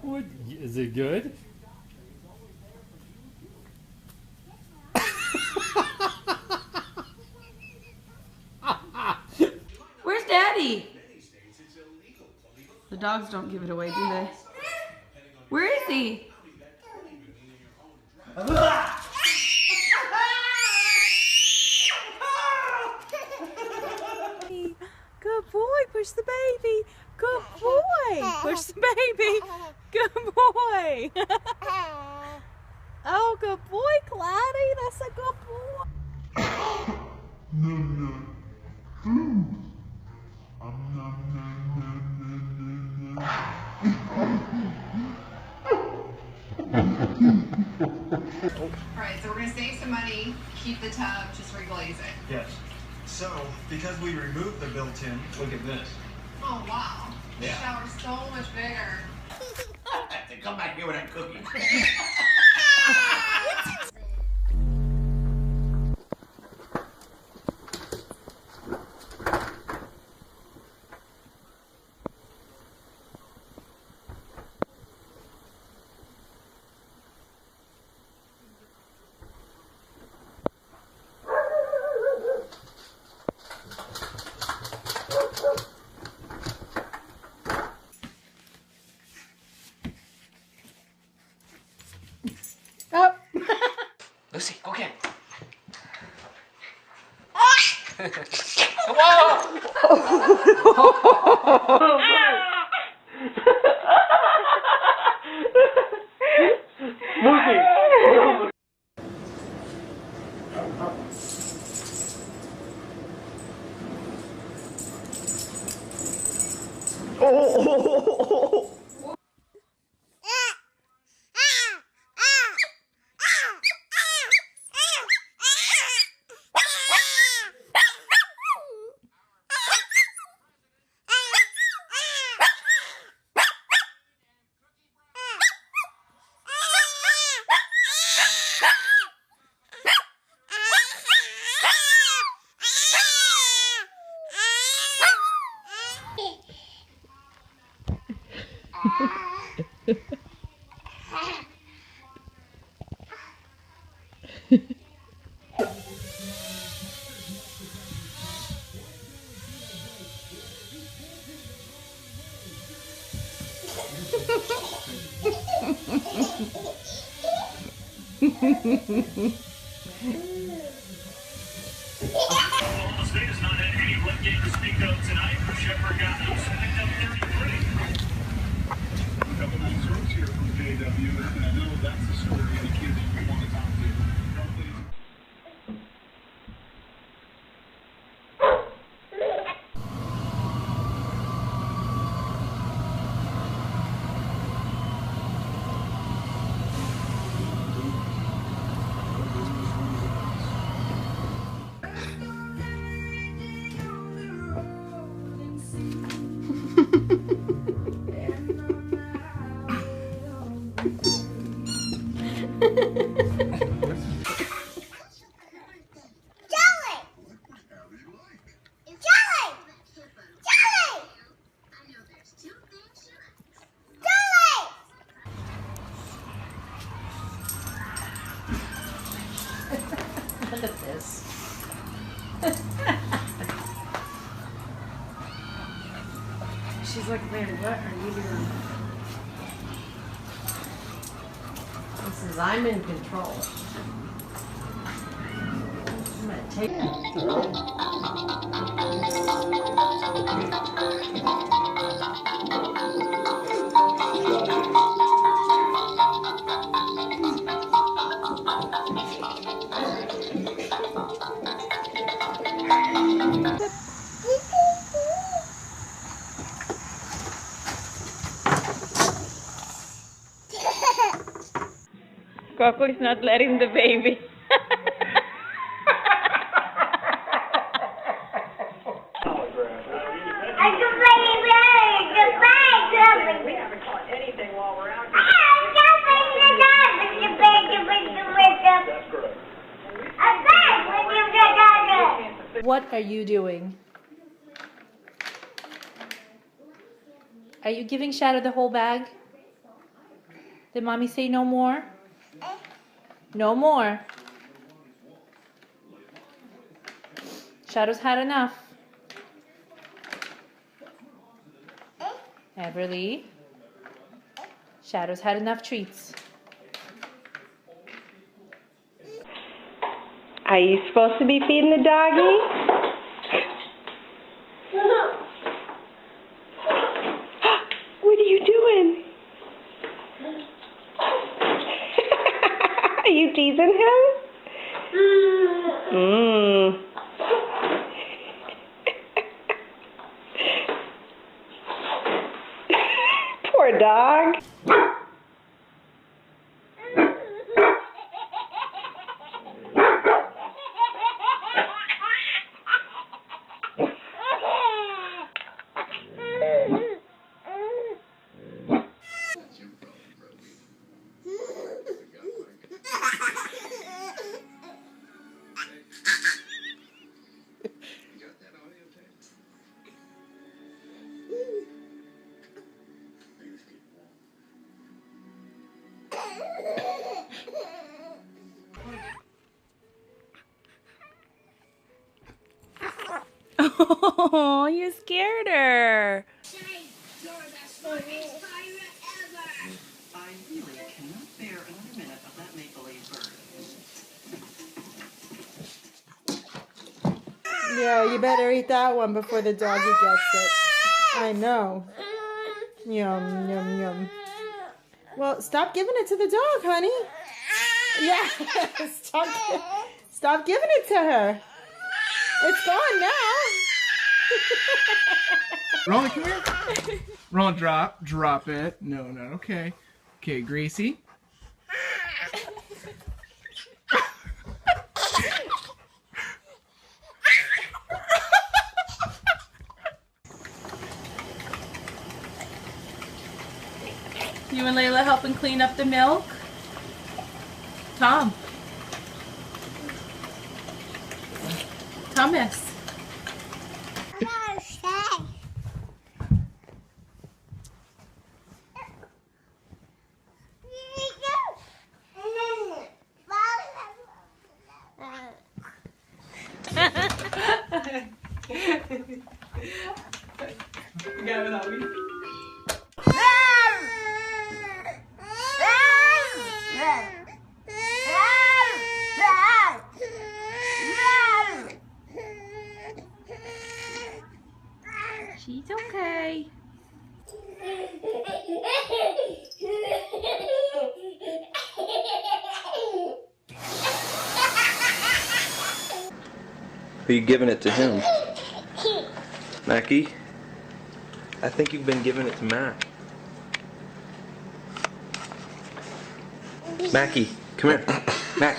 What, is it good? Where's Daddy? The dogs don't give it away, do they? Where is he? Good boy, push the baby. Good boy, push the baby. Good boy. Oh, good boy, Cloudy. That's a good boy. Alright, so we're going to save some money, keep the tub, just reglaze it. Yes. So, because we removed the built-in, look at this. Oh, wow. Yeah. The shower's so much bigger. Come back here when I'm cooking. Lucy, go get it. Oklahoma State has not had any run game to speak of tonight. Shepherd got picked up 33. A couple of throws here from JW, and I know that's the story of the kid that we want to talk to. Look at this. She's like, man, what are you doing? He says, I'm in control. I'm gonna take Coco is not letting the baby. We haven't caught anything while we're out here. That's correct. What are you doing? Are you giving Shadow the whole bag? Did Mommy say no more? No more. Shadow's had enough. Everly. Shadow's had enough treats. Are you supposed to be feeding the doggy? What are you doing? Are you teasing him? Poor dog. Oh, you scared her. I really cannot bear another minute of that make-believe bird. Yeah, you better eat that one before the doggy gets it. I know. Yum, yum, yum. Well, stop giving it to the dog, honey. Yeah, stop giving it to her. It's gone now. Roland, come here. Roland, drop it. No, okay. Okay, Gracie. You and Layla helping clean up the milk? Tom. Thomas. She's okay. Are you giving it to him? Mackie? I think you've been giving it to Mac. Mackie, come here. Mac.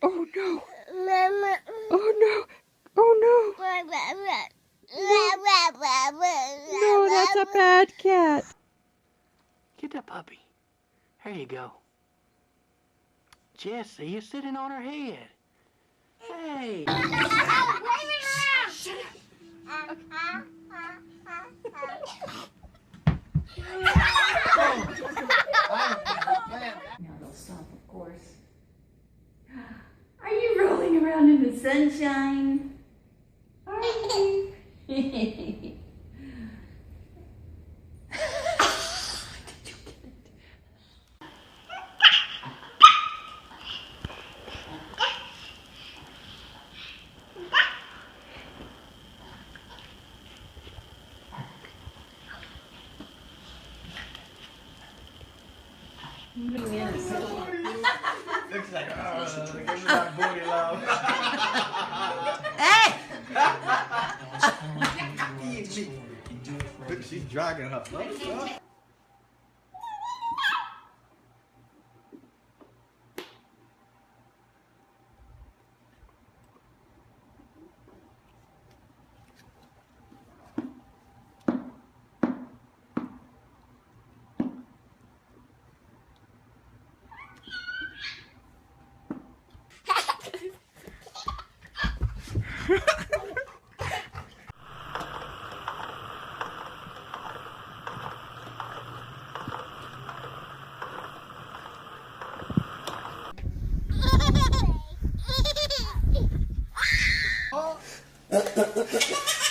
Oh no. Oh no. Oh no. No, that's a bad cat. Get that puppy. There you go. Jessie, you're sitting on her head. Hey. Now they'll stop, of course. Are you rolling around in the sunshine? Are you? Looks like, give me that booty love. Hey! dragging her. Oh.